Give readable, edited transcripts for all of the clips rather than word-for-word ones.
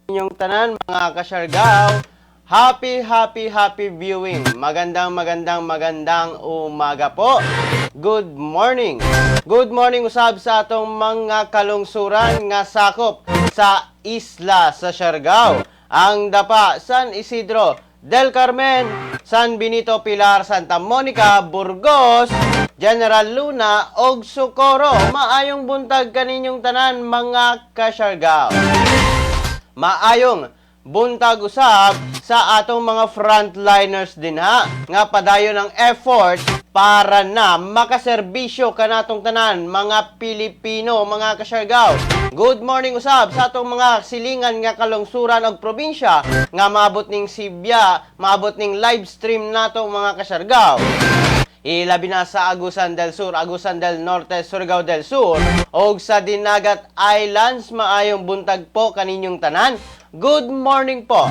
Inyong tanan mga kasyargaw, happy viewing. Magandang umaga po. Good morning. Good morning usab sa atong mga kalungsuran nga sakop sa isla sa Siargao. Ang dapa San Isidro del Carmen, San Benito, Pilar, Santa Monica, Burgos, General Luna og Socorro. Maayong buntag kaninyong tanan mga kasyargaw. Maayong buntag usab sa atong mga frontliners din ha, nga padayon ng effort para na makaserbisyo kanatong tanan mga Pilipino mga kasyargaw. Good morning usab sa atong mga silingan nga kalungsuran og probinsya nga maabot ning Sibya, maabot ning live stream nato mga kasyargaw. Ilabi na sa Agusan del Sur, Agusan del Norte, Surigao del Sur, o sa Dinagat Islands. Maayong buntag po kaninyong tanan. Good morning po.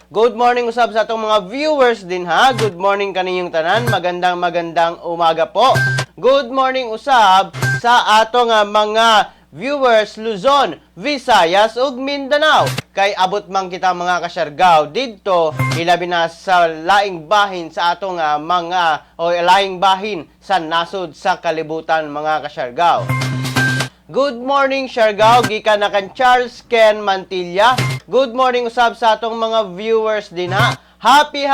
Good morning usab sa atong mga viewers din ha. Good morning kaninyong tanan. Magandang umaga po. Good morning usab sa atong mga viewers Luzon, Visayas ug Mindanao. Kay abot man kita mga kasyargaw didto, ilabi na sa laing bahin sa atong laing bahin sa nasod sa kalibutan mga kasyargaw. Good morning Siargao, gikan na kan Charles Ken Mantilla. Good morning usab sa atong mga viewers din ha. Happy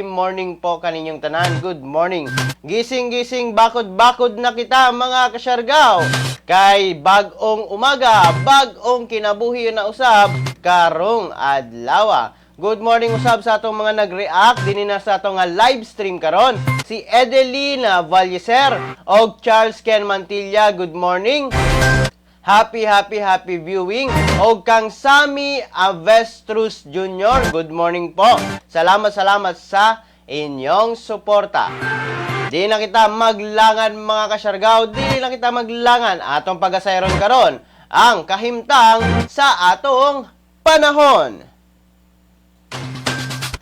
morning po kaninyong tanan. Good morning. Gising, bakod na kita mga kasyargaw. Kay bagong umaga, bagong kinabuhi na usab, karong adlaw. Good morning usab sa atong mga nag-react dinhi na sa atong live stream karon. Si Edelina Valleser og Charles Ken Mantilla, good morning. Happy viewing. Og kang Sammy Avestrus Jr., good morning po. Salamat sa inyong suporta. Di na kita maglangan mga kasyargaw, di na kita maglangan atong pagasayron karon ang kahimtang sa atong panahon.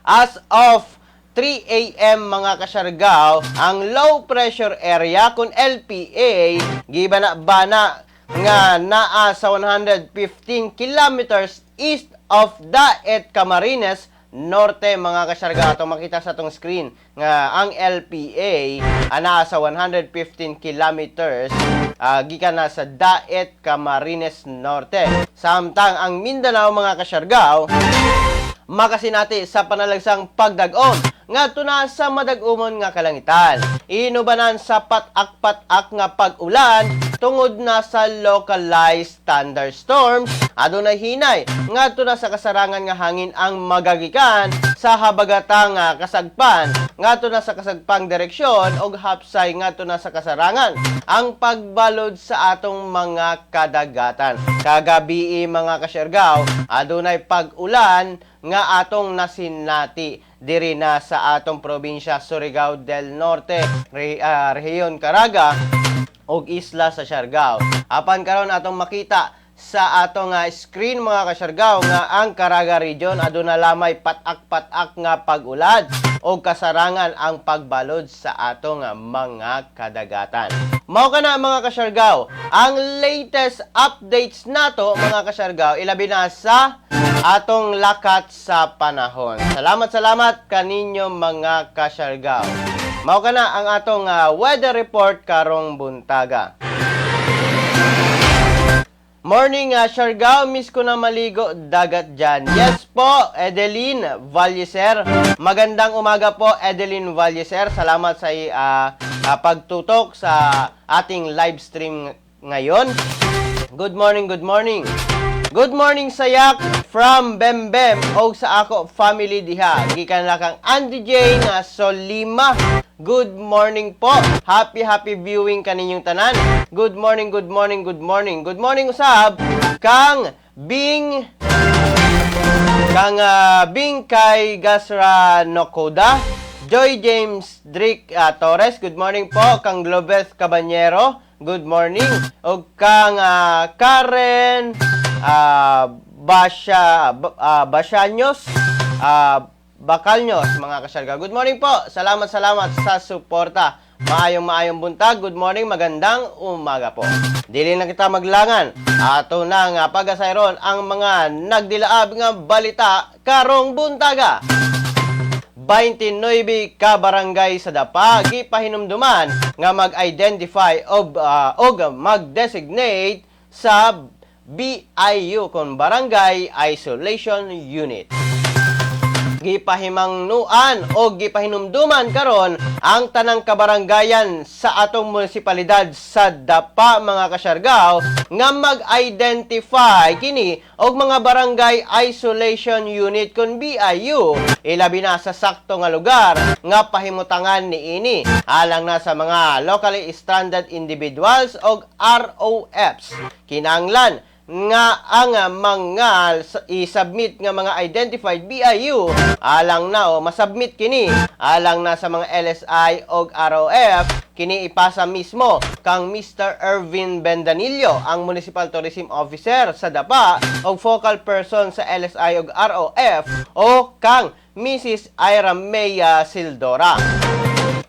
As of 3 a.m. mga kasyargaw, ang low pressure area kung LPA gibana-bana nga naa sa 115 kilometers east of Daet, Camarines Norte mga kasyargaw. Atong makita sa atong screen nga ang LPA ana sa 115 kilometers gikan na sa Daet, Camarines Norte. Samtang ang Mindanao mga kasyargaw makasinati sa panalagsang pagdag-on ngadto na sa madag-umon nga kalangitan. Inubanan sa patak-patak nga pag-ulan tungod na sa localized thunderstorms. Adunay hinay ngadto na sa kasarangan nga hangin ang magagikan sa habagatang kasagpan ngadto na sa kasagpang direksyon og hapsay ngadto na sa kasarangan ang pagbalod sa atong mga kadagatan. Kagabi mga kasyargaw, adunay pag-ulan nga atong nasinati diri na sa atong probinsya Surigao del Norte, Rehiyon Caraga ug isla sa Siargao. Apan karon atong makita sa atong screen mga kasyargaw nga ang Caraga region aduna lamay patak-patak nga pag-ulan o kasarangan ang pagbalod sa atong mga kadagatan. Mao kana mga kasyargaw, ang latest updates nato mga kasyargaw ilabi na sa atong lakat sa panahon. Salamat kaninyo mga kasyargaw. Mao kana ang atong weather report karong buntaga. Morning Siargao, miss ko na maligo dagat dyan. Yes po, Edeline Valleser. Magandang umaga po, Edeline Valleser. Salamat sa pagtutok sa ating live stream ngayon. Good morning. Good morning Sayak from Bembem o sa ako family diha. Gikan na kang Andy J nga Solima. Good morning po. Happy viewing kaninyong tanan. Good morning. Good morning usab kang Bing kay Gasra Nokoda. Joy James Drick Torres. Good morning po kang Globeth Cabanyero. Good morning. O kang Karen Basianyos Bacalños mga kasyargaw. Good morning po. Salamat sa suporta. maayong buntag, good morning, magandang umaga po. Dili na kita maglangan, ato na nga pagasayron ang mga nagdilaab nga balita karong buntaga. 29 ka barangay sa Dapa gipahinumduman nga mag-identify og mag-designate sa BIU kon Barangay Isolation Unit. Gipahimangnuan o gipahinumduman karon ang tanang kabarangayan sa atong munisipalidad sa Dapa mga kasyargaw nga mag-identify kini og mga barangay isolation unit kon BIU ilabi na sa sakto nga lugar nga pahimutangan niini alang na sa mga locally stranded individuals og ROFs. Kinahanglan nga ang mga i-submit nga mga identified BIU alang na o masubmit kini alang na sa mga LSI og ROF kini ipasa mismo kang Mr. Ervin Bendanillo ang Municipal Tourism Officer sa Dapa og focal person sa LSI og ROF o kang Mrs. Ira May Sildora.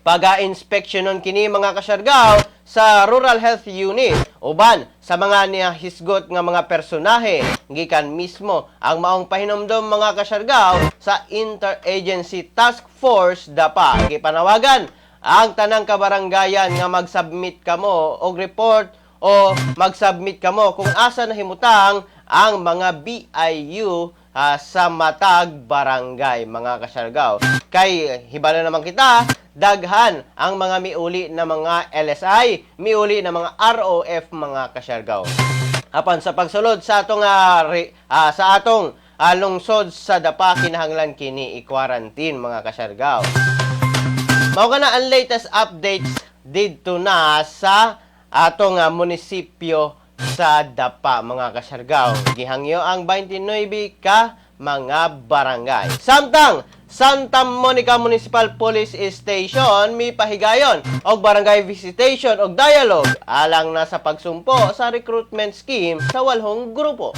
Paga-inspeksyonon kini mga kasyargaw sa Rural Health Unit uban sa mga nihisgot nga mga personahe gikan mismo ang maong pahinomdom mga kasyargaw sa Interagency Task Force Dapa. Gipanawagan ang tanang kabarangayan nga mag-submit kamo og report o mag-submit kamo kung asa nahimutang ang mga BIU sa matag barangay mga kasyargaw. Kay hibala naman kita, daghan ang mga miuli na mga LSI, miuli na mga ROF mga kasyargaw. Apan sa pagsulod sa atong lungsod sa Dapa kinahanglan kini i-quarantine mga kasyargaw. Mao kana ang latest updates didto na sa atong munisipyo sa Dapa mga kasyargaw. Gihangyo ang 29 ka mga barangay. Samtang Santa Monica Municipal Police Station mi pahigayon og barangay visitation og dialogue alang na sa pagsumpo sa recruitment scheme sa 8 grupo.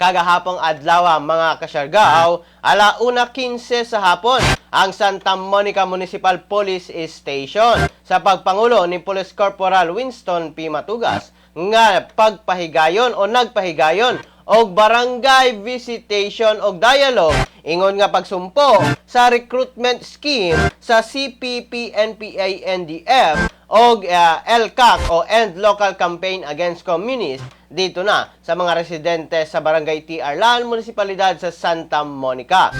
Kagahapong adlaw mga kasyargaw, 1:15 sa hapon, ang Santa Monica Municipal Police Station sa pagpangulo ni Police Corporal Winston P. Matugas nga pagpahigayon o nagpahigayon og barangay visitation og dialogue ingon nga pagsumpo sa recruitment scheme sa CPP, NPA, NDF og LCAC o End Local Campaign Against Communists dito na sa mga residente sa Barangay TR Lan, Munisipalidad sa Santa Monica.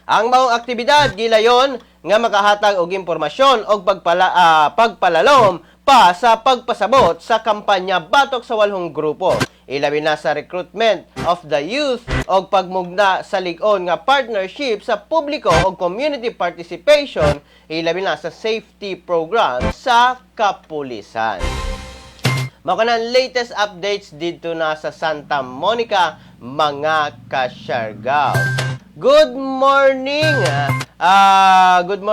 Ang maong aktibidad gilayon nga makahatag og impormasyon og pagpalalom pa sa pagpasabot sa kampanya batok sa 8 grupo. Ilabi na sa recruitment of the youth o pagmugna sa ligon nga partnership sa publiko o community participation, ilabi na sa safety program sa kapulisan. Mao kanang latest updates dito na sa Santa Monica mga kasyargaw. Good morning! Good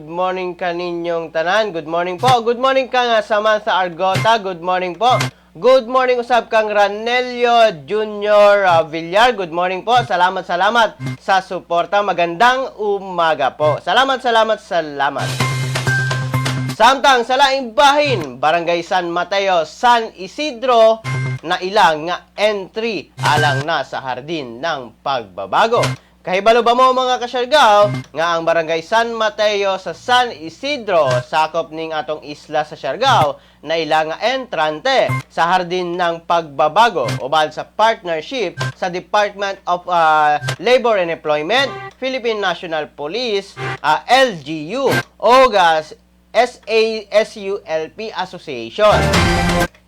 morning kaninyong tanan. Good morning po. Good morning kang Samantha Argota. Good morning po. Good morning usab kang Ranelio Junior Villar. Good morning po. Salamat sa suporta. Magandang umaga po. Salamat. Samtang sa laing bahin, Barangay San Mateo, San Isidro, na ilang nga entry alang na sa hardin ng pagbabago. Kahibalo ba mo mga kasyargaw nga ang Barangay San Mateo sa San Isidro sakop ning atong isla sa Siargao na ilang nga entrante sa hardin ng pagbabago ubal sa partnership sa Department of Labor and Employment, Philippine National Police, LGU o SASULP Association.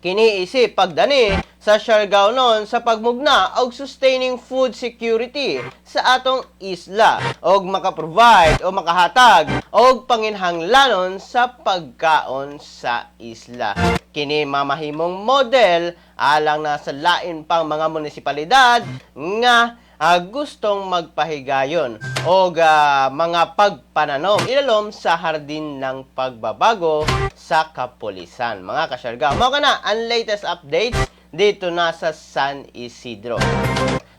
Kiniisip pagdani sa Siargao non sa pagmugna og sustaining food security sa atong isla og makaprovide o makahatag og panginhanglanon sa pagkaon sa isla. Kini mamahimong model alang na sa lain pang mga munisipalidad nga gustong magpahigayon o mga pagpananom ilalom sa hardin ng pagbabago sa kapulisan. Mga kasyargaw, mao kana ang latest updates dito na sa San Isidro.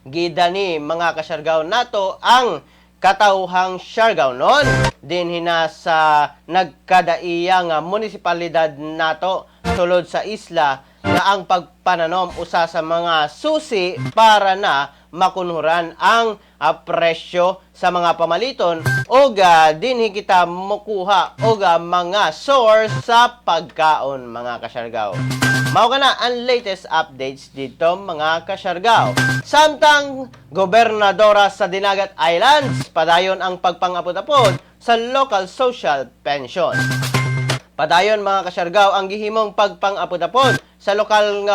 Gidani mga kasyargaw nato ang katauhang Siargao noon din hina sa nagkadaiyang munisipalidad nato sulod sa isla nga ang pagpananom usa sa mga susi para na makunhuran ang presyo sa mga pamaliton o dinhi kita mokuha o mga source sa pagkaon mga kasyargaw. Mao kana ang latest updates dito mga kasyargaw. Samtang gobernadora sa Dinagat Islands padayon ang pagpangapod-apod sa local social pension. Padayon mga kasyargaw ang gihimong pagpangapod-apod sa local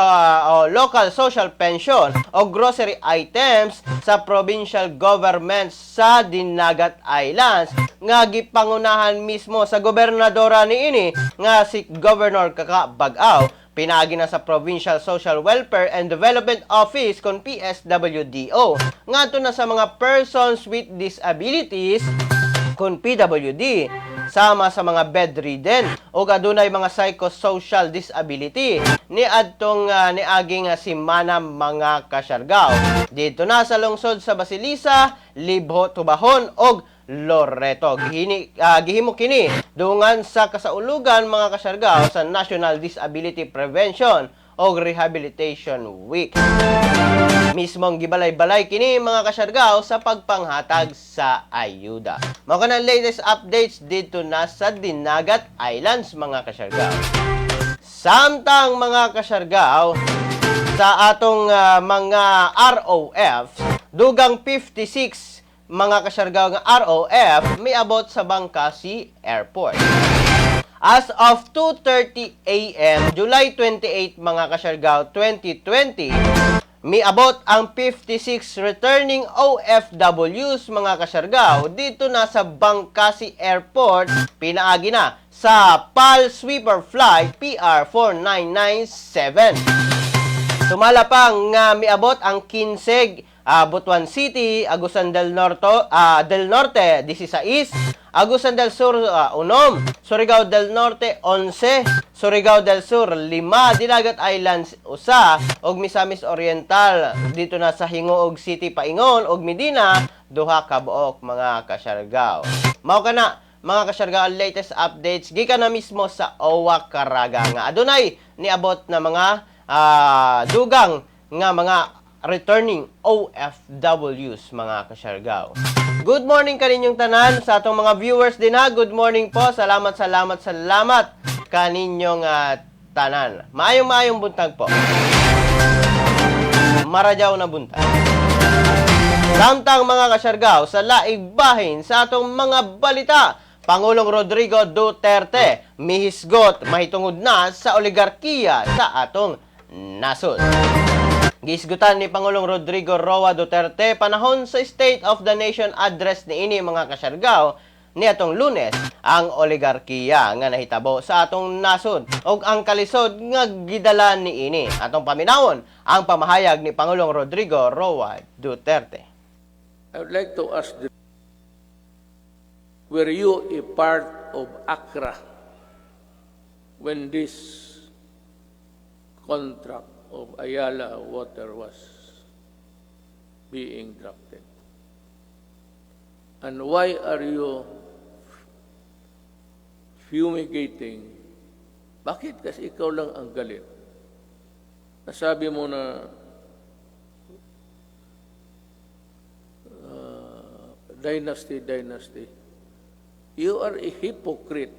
social pension o grocery items sa provincial government sa Dinagat Islands nga gipangunahan mismo sa gobernadora niini nga si Governor Kaka Bag-aw. Pinaagi na sa Provincial Social Welfare and Development Office kon PSWDO ngadto na sa mga persons with disabilities kon PWD sama sa mga bedridden o adunay mga psychosocial disability ni adtong niaging simana mga kasyargaw dito na sa lungsod sa Basilisa, Libho, Tubahon og Loreto. Gihimo kini dungan sa kasaulugan mga kasyargaw sa National Disability Prevention o Rehabilitation Week. Mismong gibalay-balay kini mga kasyargaw sa pagpanghatag sa ayuda. Mao kana latest updates dito na sa Dinagat Islands mga kasyargaw. Samtang mga kasyargaw sa atong mga ROF, dugang 56 mga kasyargaw nga ROF miabot sa Bangkasi Airport. As of 2:30 AM, July 28 mga kasyargaw 2020, miabot ang 56 returning OFWs mga kasyargaw dito na sa Bangkasi Airport, pinaagi na sa PAL Sweeper Flight PR4997. Sumala pa nga miabot ang 15 Butuan City, Agusan del Norte 16, Agusan del Sur 1, Surigao del Norte 11, Surigao del Sur 5, Dinagat Islands 1, og Misamis Oriental dito na sa Hingoog City Paingon og Medina duha ka buok mga kasyargaw. Mao kana mga kasyargaw ang latest updates gikan na mismo sa OWA Caraga nga adunay niabot na mga dugang nga mga returning OFWs mga kasyargaw. Good morning kaninyong tanan sa atong mga viewers din ha. Good morning po. Salamat kaninyong tanan. Maayong buntag po. Maradyaw na buntag. Samtang mga kasyargaw sa laig bahin sa atong mga balita, Pangulong Rodrigo Duterte mihisgot mahitungod na sa oligarkiya sa atong nasod. Gisgutan ni Pangulong Rodrigo Roa Duterte panahon sa State of the Nation address niini mga kasyargaw ni atong Lunes ang oligarkiya nga nahitabo sa atong nasod ug ang kalisod nga gidala niini. Atong paminawon ang pamahayag ni Pangulong Rodrigo Roa Duterte. I would like to ask, were you a part of ACRA when this contract of Ayala Water was being drafted? And why are you fumigating? Bakit kasi ikaw lang ang galit? Nasabi mo na dynasty. You are a hypocrite.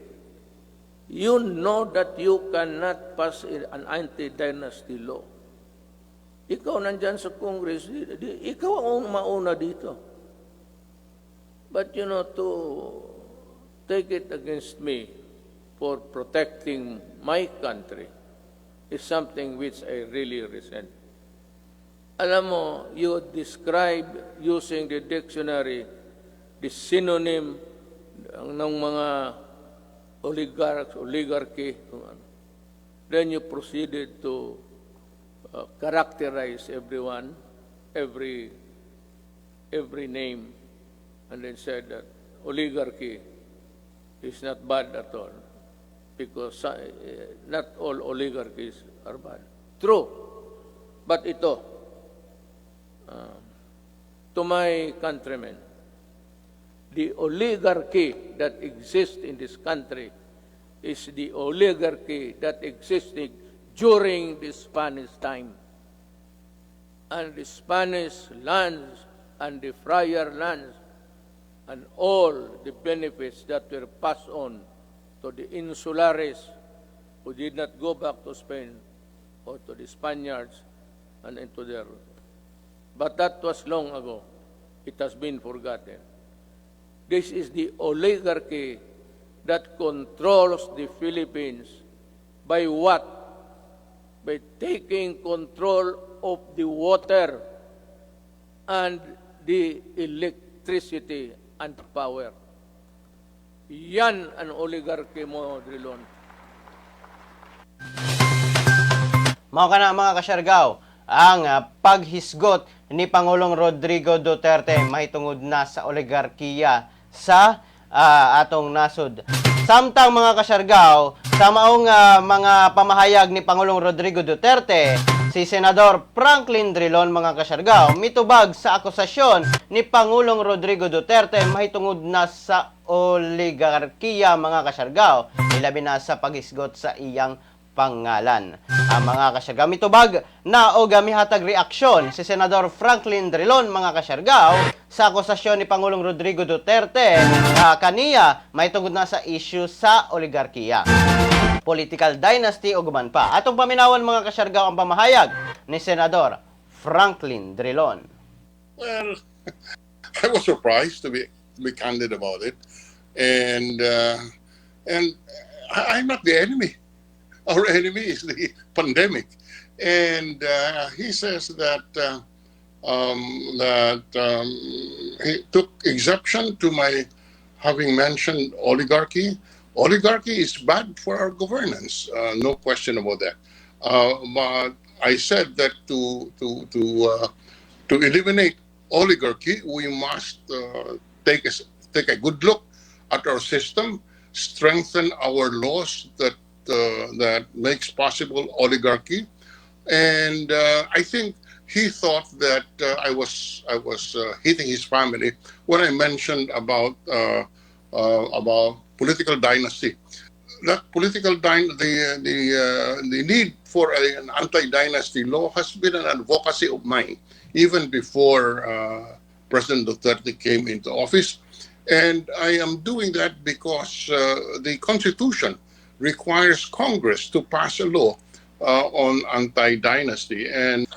You know that you cannot pass an anti-dynasty law. Ikaw nandyan sa Congress, ikaw ang mauna dito. But to take it against me for protecting my country is something which I really resent. Alam mo, you describe using the dictionary the synonym ng mga oligarchy. Then you proceeded to characterize everyone, every name, and then said that oligarchy is not bad at all, because not all oligarchies are bad. True. But ito, to my countrymen, the oligarchy that exists in this country is the oligarchy that existed during the Spanish time. And the Spanish lands and the friar lands and all the benefits that were passed on to the insulares who did not go back to Spain or to the Spaniards and into their... But that was long ago. It has been forgotten. This is the oligarchy that controls the Philippines by what? By taking control of the water and the electricity and power. Yan ang oligarchy mo, Drilon. Mao ka na mga kasyargaw, ang paghisgot ni Pangulong Rodrigo Duterte mahitungod na sa oligarkiya sa atong nasod. Samtang mga kasyargaw, sa maong mga pamahayag ni Pangulong Rodrigo Duterte, si Senador Franklin Drilon mga kasyargaw, mitubag sa akusasyon ni Pangulong Rodrigo Duterte mahitungod na sa oligarkiya mga kasyargaw, ilabi na sa paghisgot sa iyang pangalan. Ang mga kasyargaw, mitubag na o gamihatag reaksyon si Senador Franklin Drilon mga kasyargaw sa akusasyon ni Pangulong Rodrigo Duterte kaniya may tungod na sa issue sa oligarkiya, political dynasty o guman pa. Atong paminawan mga kasyargaw ang pamahayag ni Senador Franklin Drilon. Well, I was surprised to be candid about it, and I'm not the enemy. Our enemy is the pandemic, and he says that he took exception to my having mentioned oligarchy. Oligarchy is bad for our governance, no question about that. But I said that to eliminate oligarchy, we must take a good look at our system, strengthen our laws that makes possible oligarchy, and I think he thought that I was hitting his family when I mentioned about political dynasty. That political the need for an anti-dynasty law has been an advocacy of mine even before President Duterte came into office, and I am doing that because the Constitution requires Congress to pass a law on anti-dynasty, and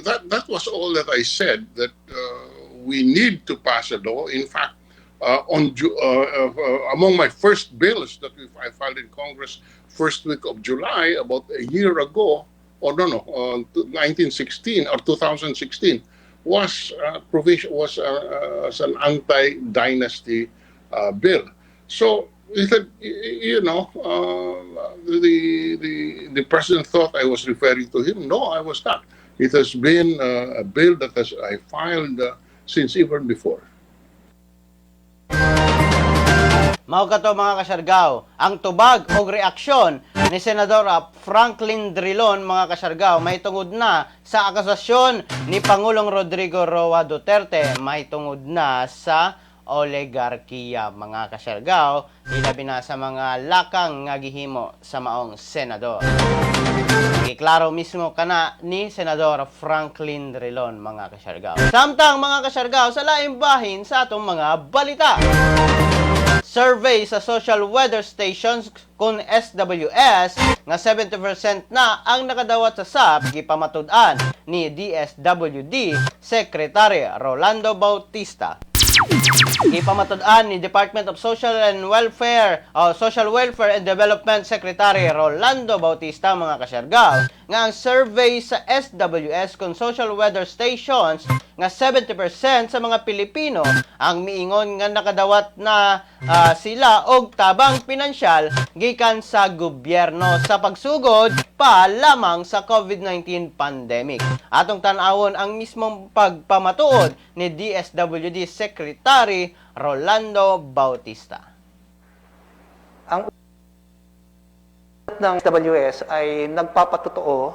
that was all that I said. That we need to pass a law. In fact, among my first bills that I filed in Congress first week of July, about a year ago, or 1916 or 2016, was an anti-dynasty bill. So the president thought I was referring to him. No, I was not. It has been a bill that I filed since even before. Mao kato mga kasyargaw, ang tubag o reaksyon ni Senador Franklin Drilon mga kasyargaw may tungod na sa akusasyon ni Pangulong Rodrigo Roa Duterte may tungod na sa oligarkiya mga kasyargaw, ilabi na sa mga lakang nga gihimo sa maong senador. Iklaro mismo kana ni Senador Franklin Drilon mga kasyargaw. Samtang mga kasyargaw sa laing bahin sa atong mga balita. Survey sa social weather stations kung SWS nga 70% na ang nakadawat sa SAP gipamatud-an ni DSWD Secretary Rolando Bautista. Ipamatud-an ni Department of Social Welfare and Development Secretary Rolando Bautista mga kasyargaw nga ang survey sa SWS kung social weather stations nga 70% sa mga Pilipino ang miingon nga nakadawat na sila og tabang pinansyal gikan sa gobyerno sa pagsugod pa lamang sa COVID-19 pandemic. Atong tan-awon ang mismong pagpamatuod ni DSWD Secretary Rolando Bautista. Ang ng SWS ay nagpapatotoo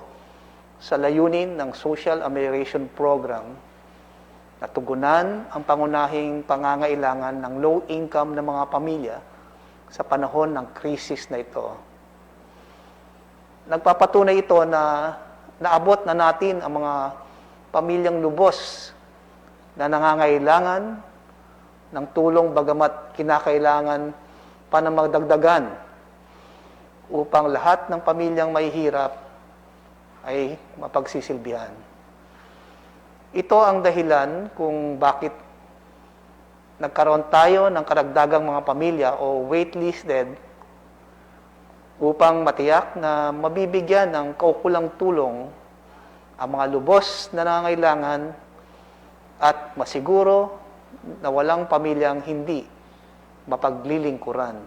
sa layunin ng Social Amelioration Program natugunan ang pangunahing pangangailangan ng low-income na mga pamilya sa panahon ng krisis na ito. Nagpapatunay ito na naabot na natin ang mga pamilyang lubos na nangangailangan ng tulong bagamat kinakailangan pa na magdagdagan upang lahat ng pamilyang may hirap ay mapagsisilbihan. Ito ang dahilan kung bakit nagkaroon tayo ng karagdagang mga pamilya o waitlisted upang matiyak na mabibigyan ng kaukulang tulong ang mga lubos na nangangailangan at masiguro na walang pamilyang hindi mapaglilingkuran.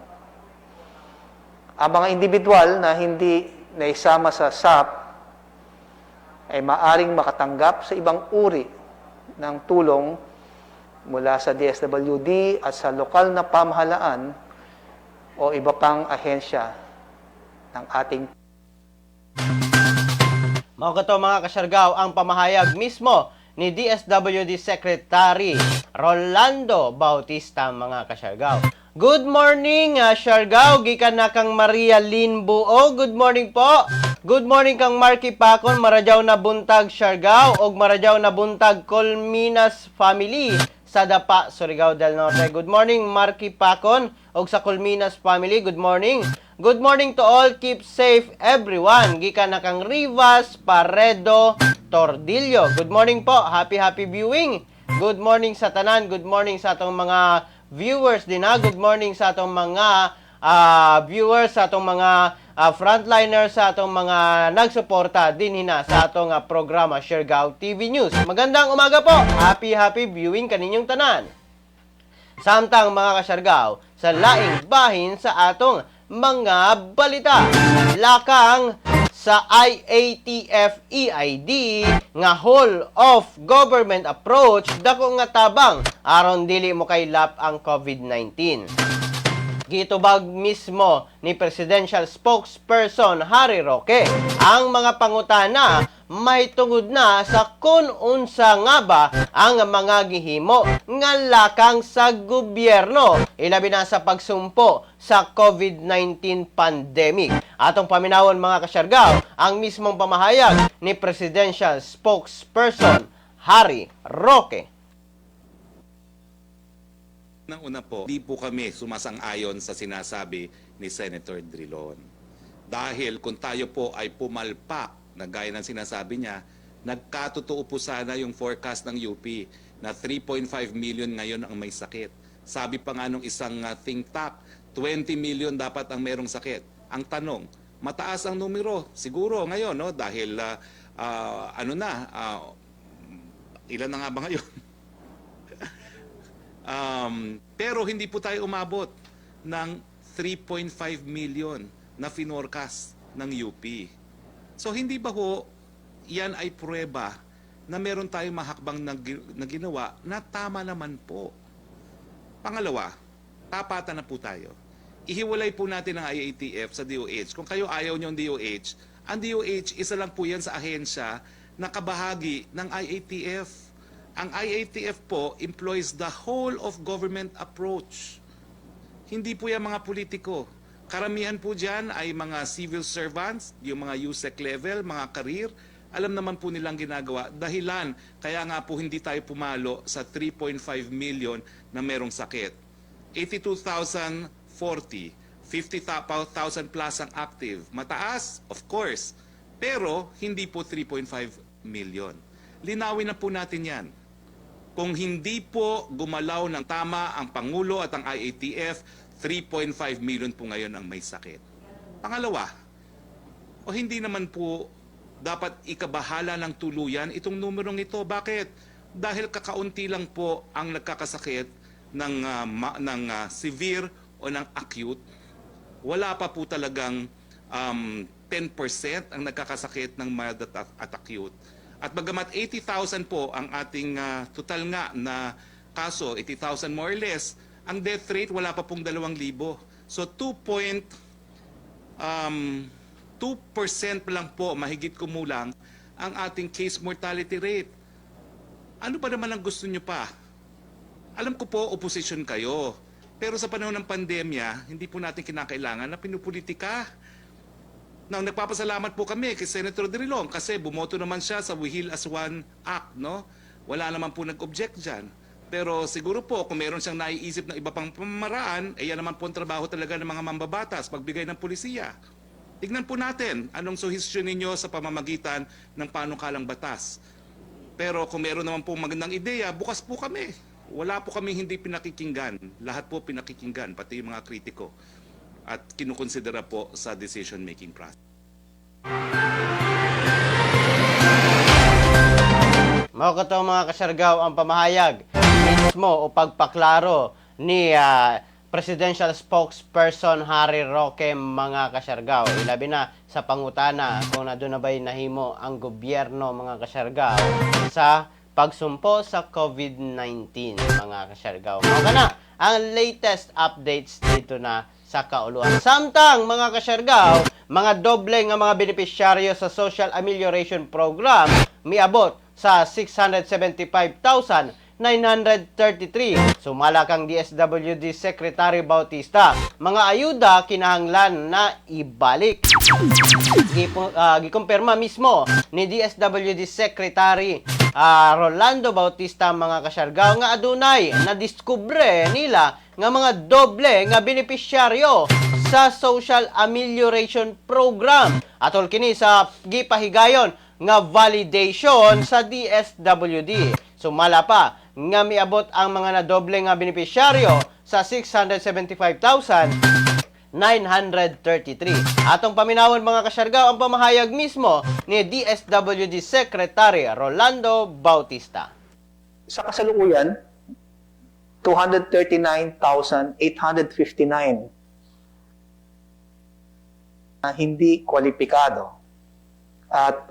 Ang mga individual na hindi naisama sa SAP ay maaring makatanggap sa ibang uri ng tulong mula sa DSWD at sa lokal na pamahalaan o iba pang ahensya ng ating. Mga kasyargaw, ang pamahayag mismo ni DSWD Secretary Rolando Bautista, mga kasyargaw. Good morning, Siargao. Gikan na kang Maria Lynn Buo. Good morning po. Good morning kang Marky Pacon, Marajaw na buntag Siargao og Marajaw na buntag Colminas family sa Dapa, Surigao del Norte. Good morning Marky Pacon og sa Colminas family. Good morning. Good morning to all. Keep safe everyone. Gikan na kang Rivas Paredo Tordillo. Good morning po. Happy viewing. Good morning sa tanan. Good morning sa atong mga viewers din ha. Good morning sa atong mga viewers, sa atong mga frontliners, sa atong mga nagsuporta din hina sa atong programa Siargao TV News. Magandang umaga po. Happy viewing kaninyong tanan. Samtang mga kasyargao, sa laing bahin sa atong mga balita. Lakang sa IATF EID nga whole of government approach dako nga tabang aron dili mo kaylap ang COVID-19. Gitubag mismo ni Presidential Spokesperson Harry Roque ang mga pangutana mahitungod na sa kung unsa nga ba ang mga gihimo nga lakang sa gobyerno ilabi na sa pagsumpo sa COVID-19 pandemic. Atong paminawon mga kasyargaw ang mismong pamahayag ni Presidential Spokesperson Harry Roque. Una po, di po kami sumasang-ayon sa sinasabi ni Senator Drilon. Dahil kung tayo po ay pumalpak na gaya ng sinasabi niya, nagkatotoo po sana yung forecast ng UP na 3.5 million ngayon ang may sakit. Sabi pa nga nung isang think tank, 20 million dapat ang merong sakit. Ang tanong, mataas ang numero siguro ngayon, no? Dahil ilan na nga ba ngayon? Pero hindi po tayo umabot ng 3.5 million na finorcast ng UP. So hindi ba ho yan ay pruweba na meron tayong mahakbang na ginawa na tama naman po? Pangalawa, tapatan na po tayo. Ihiwalay po natin ang IATF sa DOH. Kung kayo ayaw nyo ang DOH, ang DOH isa lang po yan sa ahensya na kabahagi ng IATF. Ang IATF po employs the whole of government approach. Hindi po yan mga politiko. Karamihan po dyan ay mga civil servants, yung mga USEC level, mga career. Alam naman po nilang ginagawa. Dahilan, kaya nga po hindi tayo pumalo sa 3.5 million na merong sakit. 82,040, 50,000 plus ang active. Mataas, of course, pero hindi po 3.5 million. Linawin na po natin yan. Kung hindi po gumalaw ng tama ang Pangulo at ang IATF, 3.5 million po ngayon ang may sakit. Pangalawa, o hindi naman po dapat ikabahala ng tuluyan itong numerong ito. Bakit? Dahil kakaunti lang po ang nagkakasakit ng severe o ng acute. Wala pa po talagang 10% ang nagkakasakit ng mild at acute. At bagamat 80,000 po ang ating total nga na kaso, 80,000 more or less, ang death rate wala pa pong 2,000. So 2% lang po, mahigit kumulang, ang ating case mortality rate. Ano ba naman ang gusto nyo pa? Alam ko po, opposition kayo. Pero sa panahon ng pandemya, hindi po natin kinakailangan na pinupolitika. Now, nagpapasalamat po kami kay Senator Drilon kasi bumoto naman siya sa We Heal as One Act, no? Wala naman po nag-object dyan. Pero siguro po, kung meron siyang naiisip ng iba pang pamamaraan, yan naman po ang trabaho talaga ng mga mambabatas, pagbigay ng pulisiya. Tignan po natin anong suhestyon ninyo sa pamamagitan ng panukalang batas. Pero kung meron naman po magandang ideya, bukas po kami. Wala po kami hindi pinakikinggan. Lahat po pinakikinggan, pati yung mga kritiko. At kinukonsidera po sa decision-making process. Mga kato mga kasyargaw, ang pamahayag mismo o pagpaklaro ni Presidential Spokesperson Harry Roque, mga kasyargaw. Ilabi na sa pangutana kung na doon na ba'y nahimo ang gobyerno, mga kasyargaw, sa pagsumpo sa COVID-19, mga kasyargaw. Mga na, ang latest updates dito na sa kauluan. Samtang, mga kasyargaw, mga doble nga mga benepisyaryo sa Social Amelioration Program miabot sa 675,933. Sumala kang DSWD Secretary Bautista. Mga ayuda kinahanglan na ibalik. Gikumpirma mismo ni DSWD Secretary Rolando Bautista, mga kasyargaw, nga adunay na diskubre nila nga mga doble nga benepisyaryo sa Social Amelioration Program. Atol kini sa gipahigayon nga validation sa DSWD. Sumala pa nga miabot ang mga nadoble nga benepisyaryo sa 675,933. Atong paminawon, mga kasyargaw, ang pamahayag mismo ni DSWD Secretary Rolando Bautista. Sa kasalukuyan, 239,859 na hindi kwalipikado at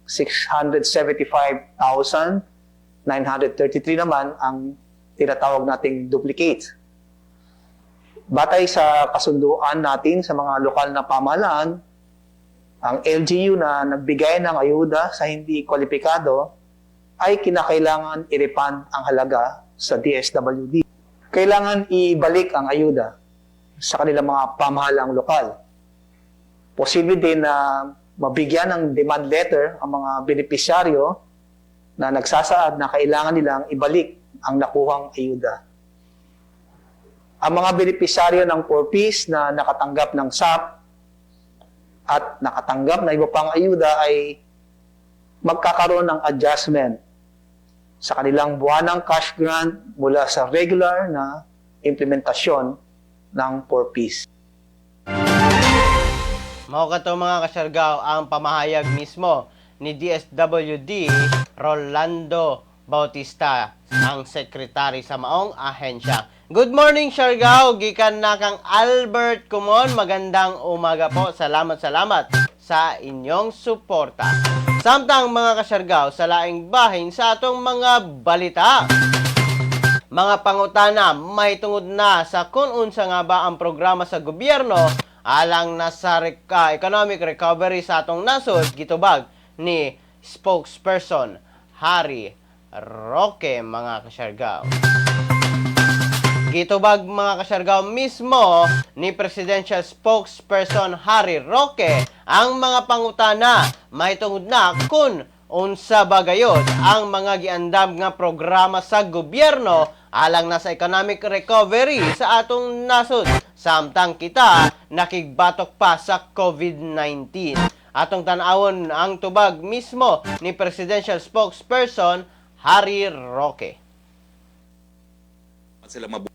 675,933 naman ang tinatawag nating duplicate. Batay sa kasunduan natin sa mga lokal na pamahalaan, ang LGU na nagbigay ng ayuda sa hindi kwalipikado ay kinakailangan i-refund ang halaga sa DSWD. Kailangan ibalik ang ayuda sa kanilang mga pamahalaang lokal. Posible din na mabigyan ng demand letter ang mga benepisyaryo na nagsasaad na kailangan nilang ibalik ang nakuhang ayuda. Ang mga benepisyaryo ng 4Ps na nakatanggap ng SAP at nakatanggap na iba pang ayuda ay magkakaroon ng adjustment sa kanilang buwanang cash grant mula sa regular na implementasyon ng 4Ps. Mga kato, mga kasyargaw, ang pamahayag mismo ni DSWD Rolando Bautista, ang sekretary sa maong ahensya. Good morning, Siargao. Gikan na kang Albert Kumon. Magandang umaga po. Salamat sa inyong suporta. Samtang, mga kasyargaw, sa laing bahin sa atong mga balita. Mga pangutana, may tungod na sa kung unsa nga ba ang programa sa gobyerno alang na sa economic recovery sa atong nasod, gitubag ni spokesperson Harry Roque, mga kasyargaw. Gitubag, mga kasyargaw, mismo ni Presidential Spokesperson Harry Roque ang mga pangutana may tungod na kung unsa ba gayod ang mga giandam nga programa sa gobyerno alang na sa economic recovery sa atong nasod, samtang kita nakigbatok pa sa COVID-19. Atong tanawon ang tubag mismo ni Presidential Spokesperson Harry Roque. Sila mabuting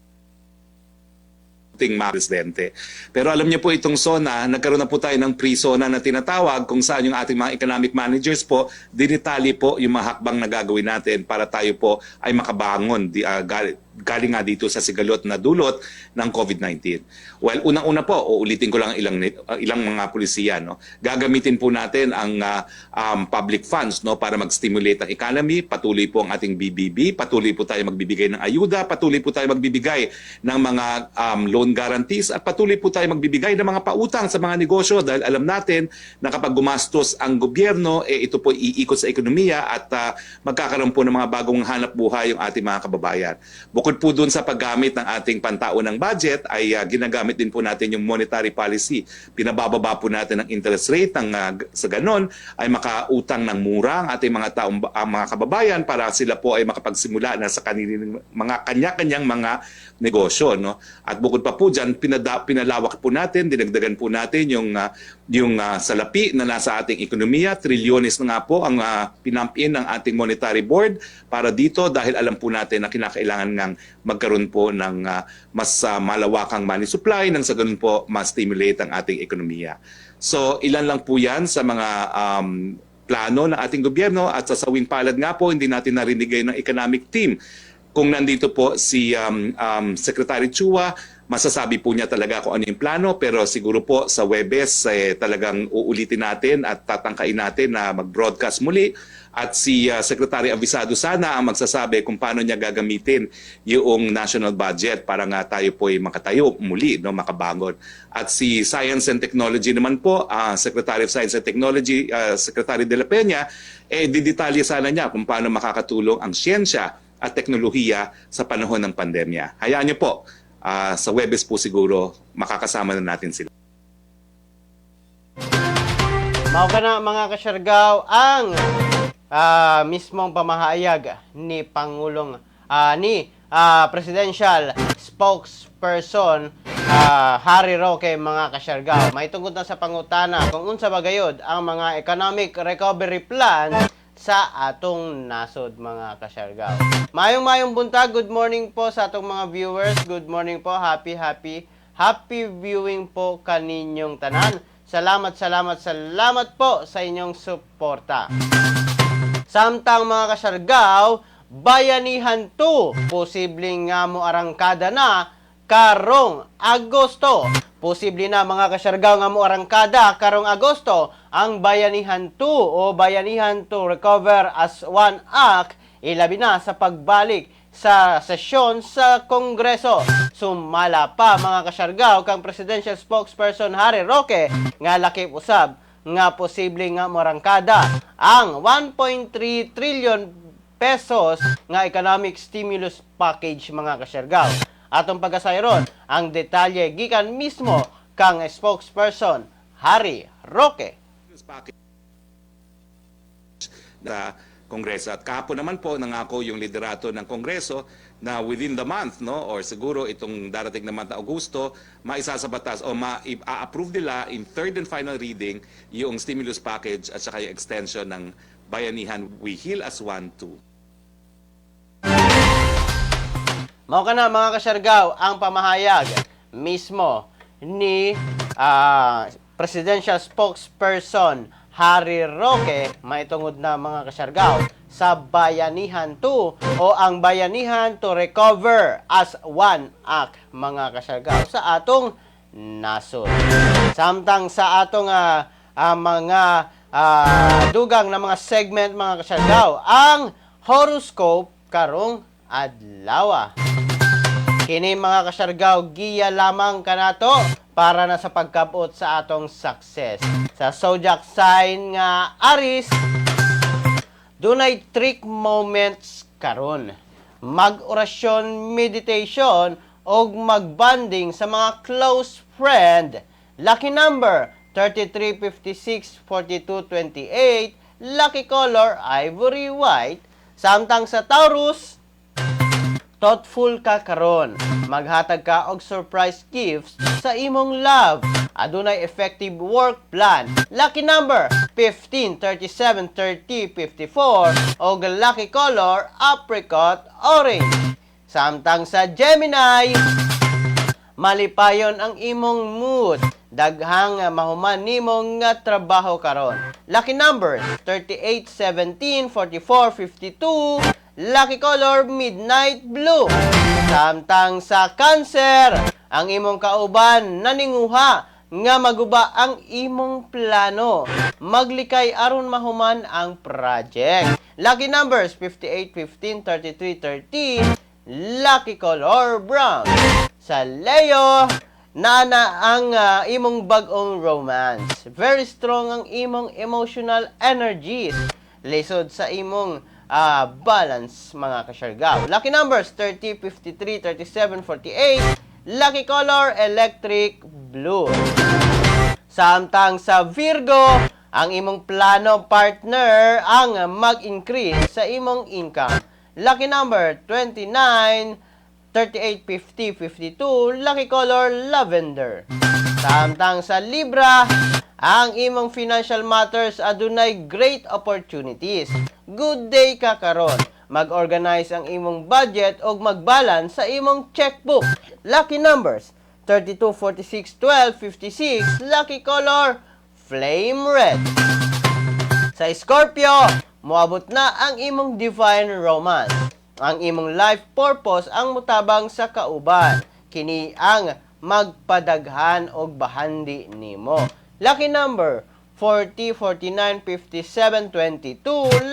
mga presidente. Pero alam niyo po, itong SONA, nagkaroon na po tayo ng pre-SONA na tinatawag kung saan yung ating mga economic managers po, dinitali po yung mga hakbang na gagawin natin para tayo po ay makabangon galing nga dito sa sigalot na dulot ng COVID-19. Well, unang-una po, uulitin ko lang ilang mga pulisiya, no. Gagamitin po natin ang public funds, no, para mag-stimulate ang economy. Patuloy po ang ating BBB, patuloy po tayo magbibigay ng ayuda, patuloy po tayo magbibigay ng mga loan guarantees, at patuloy po tayo magbibigay ng mga pautang sa mga negosyo, dahil alam natin na kapag gumastos ang gobyerno, ito po iikot sa ekonomiya at magkakaroon po ng mga bagong hanap buhay yung ating mga kababayan. Bukod po dun sa paggamit ng ating pantaunang budget, ay ginagamit din po natin yung monetary policy. Pinabababa po natin ang interest rate sa ganon ay makautang ng mura ang ating mga kababayan para sila po ay makapagsimula na sa kanilang mga kanya-kanyang mga negosyo, no. At bukod pa po diyan, pinalawak po natin, dinagdagan po natin yung salapi na nasa ating ekonomiya. Trilyones na nga po ang pinump-in ng ating monetary board para dito, dahil alam po natin na kinakailangan ngang magkaroon po ng mas malawakang money supply nang sa ganun po ma-stimulate ang ating ekonomiya. So ilan lang po yan sa mga plano ng ating gobyerno, at sa sawing palad nga po, hindi natin narinigay ng economic team. Kung nandito po si Secretary Chua, masasabi po niya talaga kung ano yung plano, pero siguro po sa Webes talagang uulitin natin at tatangkain natin na mag-broadcast muli. At si Secretary Avisado sana ang magsasabi kung paano niya gagamitin yung national budget para nga tayo po ay makatayo muli, no, makabangon. At si Science and Technology naman po, Secretary of Science and Technology, Secretary De La Peña, didetalye sana niya kung paano makakatulong ang siyensya at teknolohiya sa panahon ng pandemya. Hayaan niyo po, sa Webes po siguro makakasama na natin sila. Mao ka na mga kasyargaw ang mismong pamahayag ni Pangulong Presidential Spokesperson Harry Roque, mga kasyargaw. May tungkol na sa pangutana kung unsa bagayod ang mga economic recovery plan sa atong nasod, mga kasyargaw. Mayong buntag, good morning po sa atong mga viewers. Good morning po, happy viewing po kaninyong tanan. Salamat po sa inyong suporta. Samtang mga kasyargaw, Bayanihan 2, posibleng nga mo arangkada na karong Agosto. Posible na mga kasyargaw nga mo arangkada karong Agosto ang Bayanihan 2 o Bayanihan to Recover as One Act, ilabi na sa pagbalik sa sesyon sa Kongreso. Sumala pa mga kasyargaw kang Presidential Spokesperson Harry Roque nga lakip usab nga posible nga morangkada ang 1.3 trillion pesos nga economic stimulus package, mga kasyargaw. Atong pagkasayron ang detalye gikan mismo kang spokesperson Harry Roque. Na Kongreso. At kahapon naman po nangako yung liderato ng Kongreso na within the month, no, or siguro itong darating na month na Agosto, maisa sa batas o ma-approve nila in third and final reading yung stimulus package at saka yung extension ng Bayanihan We Heal as One 2. Mao kana mga kasyargaw ang pamahayag mismo ni Presidential Spokesperson Harry Roque, maitungod na mga kasyargaw sa Bayanihan 2 o ang Bayanihan to Recover as One Act, mga kasyargaw, sa atong nasod. Samtang sa atong mga dugang na mga segment, mga kasyargaw, ang horoscope karong adlaw. Kini mga kasyargaw, giya lamang kanato para na sa pagkabot sa atong success. Sa zodiac sign nga Aries, dunay trick moments karon. Mag-orasyon, meditation, o magbanding sa mga close friend. Lucky number 33, 56, 42, 28. Lucky color ivory white. Samtang sa Taurus, thoughtful ka karon. Maghatag ka og surprise gifts sa imong love. Adunay effective work plan. Lucky number 15, 37, 30, 54 og lucky color apricot orange. Samtang sa Gemini, malipayon ang imong mood. Daghang mahuman nimong nga trabaho karon. Lucky numbers 38, 17, 44, 52. lucky color midnight blue. Samtang sa Cancer, ang imong kauban naninguha nga maguba ang imong plano. Maglikay aron mahuman ang project. Lucky numbers 58, 15, 33, 13. Lucky color brown. Sa Leo, nana ang imong bagong romance. Very strong ang imong emotional energies. Lisod sa imong balance, mga kasyargaw. Lucky numbers 30, 53, 37, 48. Lucky color electric blue. Samtang sa Virgo, ang imong plano partner ang mag-increase sa imong income. Lucky number 29, 38, 50, 52. Lucky color lavender. Samtang sa Libra, ang imong financial matters adunay great opportunities. Good day ka karon. Mag-organize ang imong budget o mag-balance sa imong checkbook. Lucky numbers 32, 46, 12, 56. Lucky color flame red. Sa Scorpio, moabot na ang imong divine romance. Ang imong life purpose ang mutabang sa kauban. Kini ang magpadaghan og bahandi nimo. Lucky number 40, 49, 57, 22.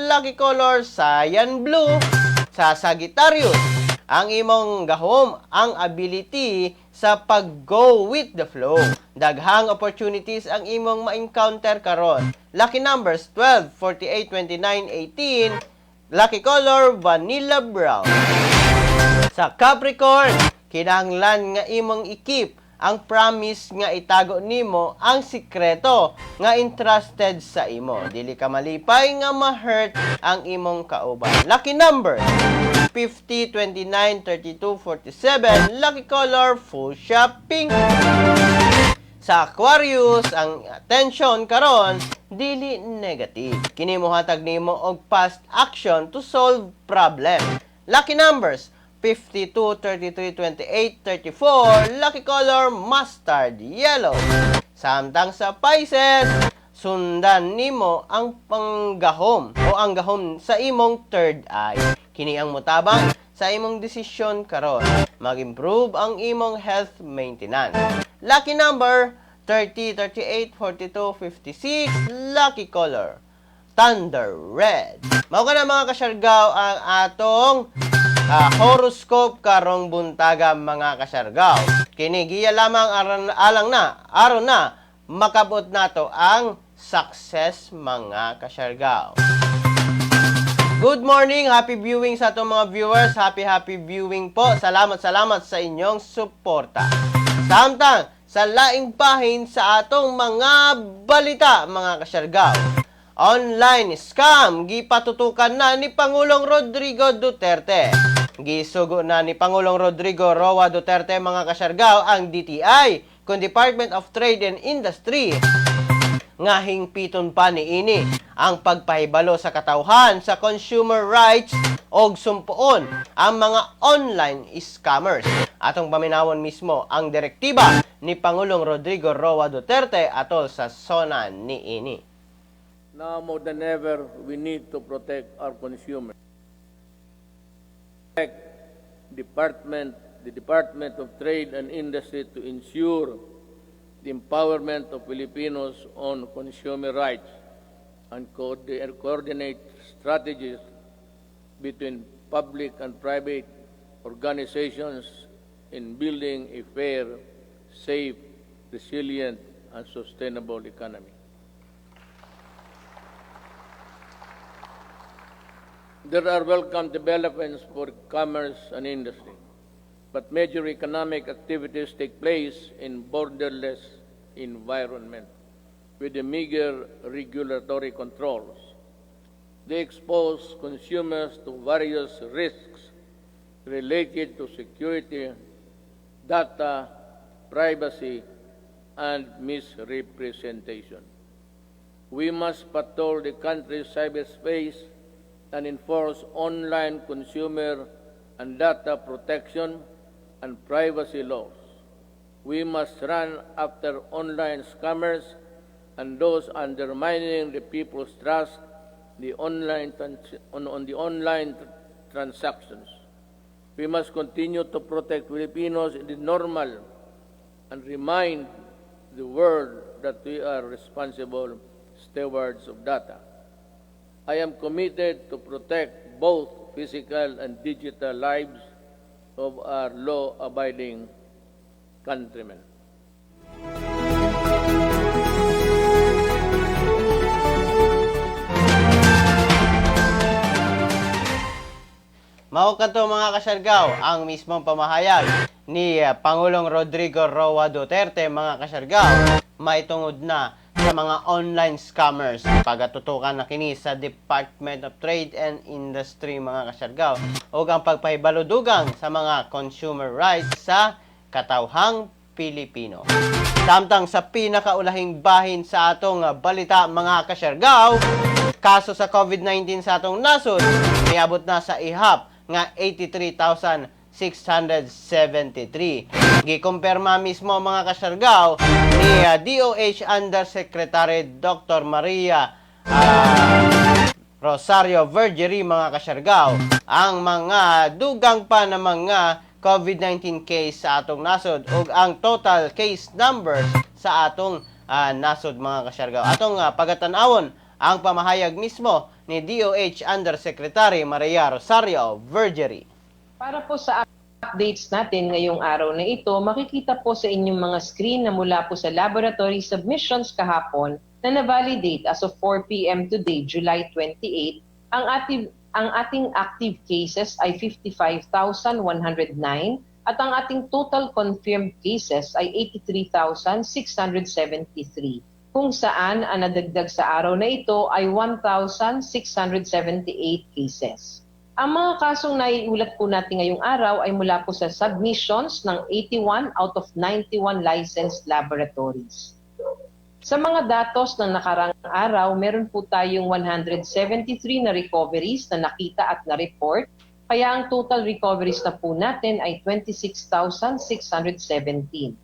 Lucky color cyan blue. Sa Sagittarius, ang imong gahom ang ability sa pag-go with the flow. Daghang opportunities ang imong ma-encounter karon. Lucky numbers 12, 48, 29, 18. Lucky color vanilla brown. Sa Capricorn, kinahanglan nga imong ikip ang promise nga itago nimo ang sikreto nga interested sa imo. Dili ka malipay nga ma-hurt ang imong kauban. Lucky number 50, 29, 32, 47. Lucky color fuchsia pink. Sa Aquarius, ang attention karon dili negative. Kini mohatag nimo og fast action to solve problem. Lucky numbers 52, 33, 28, 34. Lucky color mustard yellow. Samtang sa Pisces, sundan nimo ang panggahom o ang gahom sa imong third eye. Kini ang mutabang sa imong desisyon karon. Mag-improve ang imong health maintenance. Lucky number 30, 38, 42, 56. Lucky color thunder red. Mao ka na mga kasyargaw ang atong horoscope karong buntaga, mga kasyargaw. Kini giya lamang aron na makabot nato ang success, mga kasyargaw. Good morning, happy viewing sa atong mga viewers. Happy viewing po. Salamat sa inyong suporta. Samtang sa laing bahin sa atong mga balita, mga kasyargaw. Online scam gipatutukan na ni Pangulong Rodrigo Duterte. Gisugo na ni Pangulong Rodrigo Roa Duterte, mga kasyargaw, ang DTI kung Department of Trade and Industry nga hingpiton pa niini ang pagpahibalo sa katawhan sa consumer rights og sumpuon ang mga online scammers. Atong paminawon mismo ang direktiba ni Pangulong Rodrigo Roa Duterte atol sa sona niini. Now more than ever, we need to protect our consumers. The Department of Trade and Industry to ensure the empowerment of Filipinos on consumer rights and coordinate strategies between public and private organizations in building a fair, safe, resilient, and sustainable economy. There are welcome developments for commerce and industry, but major economic activities take place in borderless environment with the meager regulatory controls. They expose consumers to various risks related to security, data, privacy, and misrepresentation. We must patrol the country's cyberspace and enforce online consumer and data protection and privacy laws. We must run after online scammers and those undermining the people's trust on the online transactions. We must continue to protect Filipinos in the normal and remind the world that we are responsible stewards of data. I am committed to protect both physical and digital lives of our law-abiding countrymen. Mao kanto mga kasyargaw, ang mismong pamahayag ni Pangulong Rodrigo Roa Duterte, mga kasyargaw, maitungod na sa mga online scammers. Pagatutukan na kini sa Department of Trade and Industry, mga kasyargaw, o ang pagpahibaludugang sa mga consumer rights sa katawhang Pilipino. Samtang sa pinakaulahing bahin sa atong balita, mga kasyargaw, kaso sa COVID-19 sa atong nasod, niabot na sa ihap nga 83,673. Gikumpirma mismo, mga kasyargaw, ni DOH Undersecretary Dr. Maria Rosario Vergerie, mga kasyargaw, ang mga dugang pa na mga COVID-19 case sa atong nasod ug ang total case numbers sa atong nasod, mga kasyargaw. Atong pagatanawon ang pamahayag mismo ni DOH Undersecretary Maria Rosario Vergerie. Para po sa updates natin ngayong araw na ito, makikita po sa inyong mga screen na mula po sa laboratory submissions kahapon na na-validate as of 4 p.m. today, July 28, ang ating active cases ay 55,109 at ang ating total confirmed cases ay 83,673. Kung saan ang nadagdag sa araw na ito ay 1,678 cases. Ang mga kasong naiulat po natin ngayong araw ay mula po sa submissions ng 81 out of 91 licensed laboratories. Sa mga datos ng nakarang araw, meron po tayong 173 na recoveries na nakita at na-report, kaya ang total recoveries na po natin ay 26,617.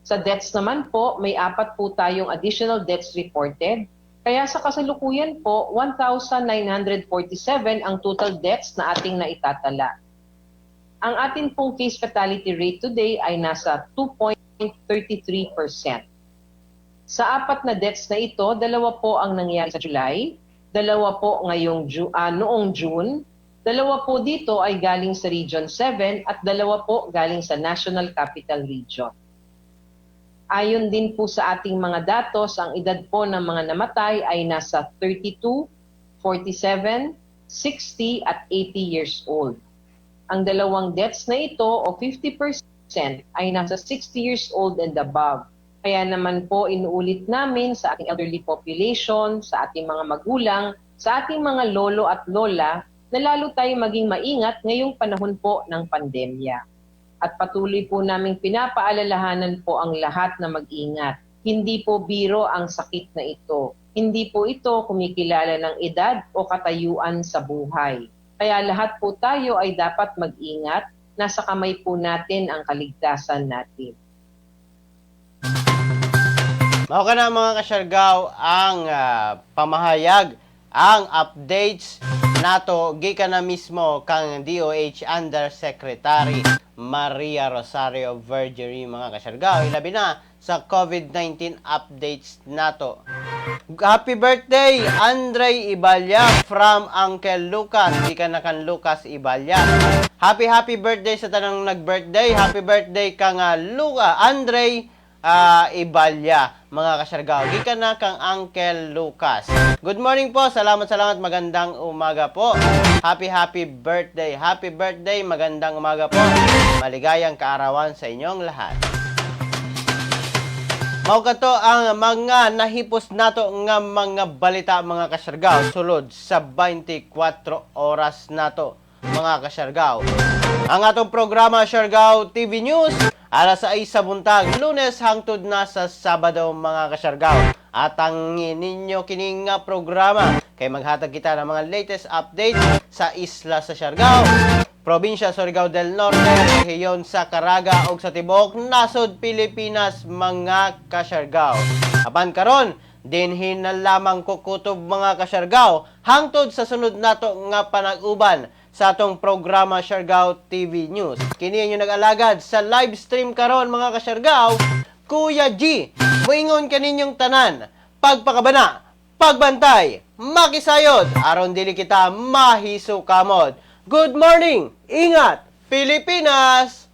Sa deaths naman po, may 4 po tayong additional deaths reported. Kaya sa kasalukuyan po, 1,947 ang total deaths na ating naitatala. Ang ating pong case fatality rate today ay nasa 2.33%. Sa 4 na deaths na ito, 2 po ang nangyari sa July, 2 po noong June, 2 po dito ay galing sa Region 7 at 2 po galing sa National Capital Region. Ayon din po sa ating mga datos, ang edad po ng mga namatay ay nasa 32, 47, 60 at 80 years old. Ang 2 deaths na ito o 50% ay nasa 60 years old and above. Kaya naman po inuulit namin sa ating elderly population, sa ating mga magulang, sa ating mga lolo at lola na lalo tayong maging maingat ngayong panahon po ng pandemya. At patuloy po naming pinapaalalahanan po ang lahat na mag-ingat. Hindi po biro ang sakit na ito. Hindi po ito kumikilala ng edad o katayuan sa buhay. Kaya lahat po tayo ay dapat mag-ingat. Nasa kamay po natin ang kaligtasan natin. Mao ka na, mga kasyargaw, ang pamahayag, ang updates nato gikan na mismo kang DOH Undersecretary Maria Rosario Vergerie, mga kasyargaw. Ilabi na sa COVID-19 updates nato. Happy birthday, Andre Ibalya from Uncle Lucas. Gikan na kan Lucas Ibalya. Happy birthday sa tanang nag-birthday. Happy birthday kang Andre Ibalya, mga kasyargaw. Gikan na kang Uncle Lucas. Good morning po. Salamat. Magandang umaga po. Happy birthday. Happy birthday. Magandang umaga po. Maligayang kaarawan sa inyong lahat. Mao kato ang mga nahipos nato nga mga balita, mga kasyargaw, sulod sa 24 oras nato, mga kasyargaw. Ang atong programa, Siargao TV News, alas 6 sa buntag, Lunes hangtod na sa Sabado, mga kasyargaw. At ang ninyo kining nga programa kay maghatag kita ng mga latest update sa isla sa Siargao, probinsya Surigao del Norte, rehiyon sa Caraga ug sa tibuok nasod Pilipinas, mga kasyargaw. Apan karon dinhin na lamang kukutob, mga kasyargaw, hangtod sa sunod nato nga panag-uban sa atong programa Siargao TV News. Kini inyo nag-alagad sa live stream karon mga ka-Siargao, Kuya G. Moingon kaninyong tanan, pagpakabana, pagbantay, makisayod, aron dili kita mahisukamod. Good morning, ingat, Pilipinas!